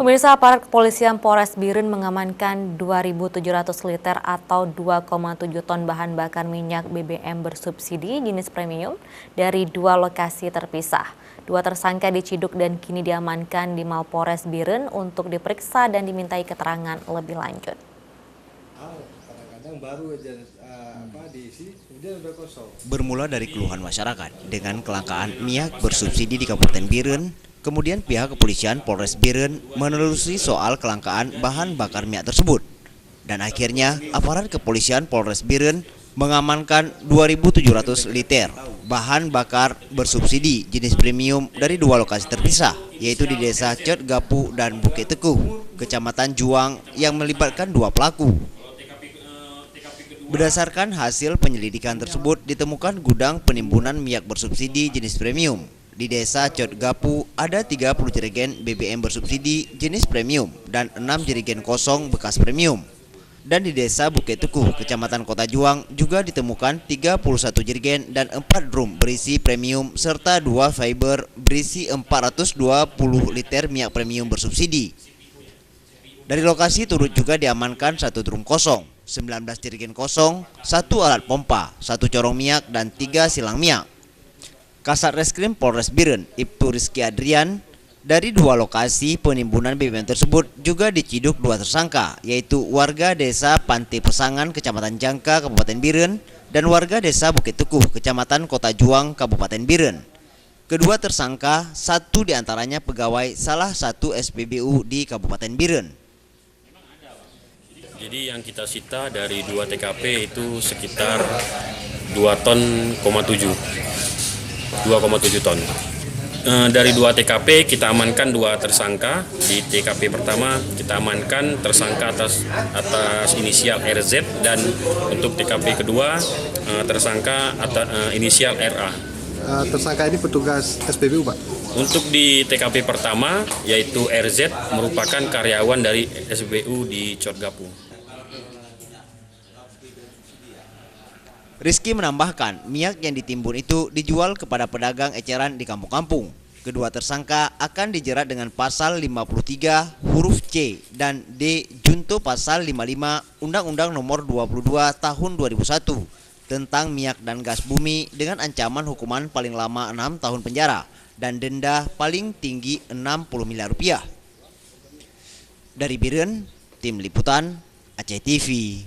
Pemirsa, aparat kepolisian Polres Biren mengamankan 2.700 liter atau 2,7 ton bahan bakar minyak BBM bersubsidi jenis premium dari dua lokasi terpisah. Dua tersangka diciduk dan kini diamankan di Mapolres Biren untuk diperiksa dan dimintai keterangan lebih lanjut. Bermula dari keluhan masyarakat dengan kelangkaan minyak bersubsidi di Kabupaten Biren, kemudian pihak kepolisian Polres Biren menelusuri soal kelangkaan bahan bakar minyak tersebut. Dan akhirnya aparat kepolisian Polres Biren mengamankan 2.700 liter bahan bakar bersubsidi jenis premium dari dua lokasi terpisah, yaitu di Desa Cot Gapu dan Bukit Teguh, Kecamatan Juang, yang melibatkan dua pelaku. Berdasarkan hasil penyelidikan tersebut, ditemukan gudang penimbunan minyak bersubsidi jenis premium. Di Desa Cot Gapu ada 30 jerigen BBM bersubsidi jenis premium dan 6 jerigen kosong bekas premium. Dan di Desa Bukit Teguh, Kecamatan Kota Juang, juga ditemukan 31 jerigen dan 4 drum berisi premium serta 2 fiber berisi 420 liter minyak premium bersubsidi. Dari lokasi turut juga diamankan 1 drum kosong, 19 jerigen kosong, 1 alat pompa, 1 corong minyak, dan 3 silang minyak. Kasat Reskrim Polres Biren, Ibtu Rizky Adrian, dari dua lokasi penimbunan BBM tersebut juga diciduk dua tersangka, yaitu warga Desa Pantai Pesangan, Kecamatan Jangka, Kabupaten Biren, dan warga Desa Bukit Teguh, Kecamatan Kota Juang, Kabupaten Biren. Kedua tersangka, satu diantaranya pegawai salah satu SPBU di Kabupaten Biren. Jadi yang kita sita dari 2 TKP itu sekitar 2,7 ton. Dari 2 TKP kita amankan 2 tersangka. Di TKP pertama kita amankan tersangka atas inisial RZ, dan untuk TKP kedua tersangka atas inisial RA. Tersangka ini petugas SPBU, Pak? Untuk di TKP pertama yaitu RZ merupakan karyawan dari SPBU di Cot Gapu. Rizky menambahkan, minyak yang ditimbun itu dijual kepada pedagang eceran di kampung-kampung. Kedua tersangka akan dijerat dengan pasal 53 huruf C dan D junto pasal 55 Undang-Undang Nomor 22 Tahun 2001 tentang minyak dan gas bumi dengan ancaman hukuman paling lama 6 tahun penjara dan denda paling tinggi 60 miliar rupiah. Dari Biren, Tim Liputan, Aceh TV.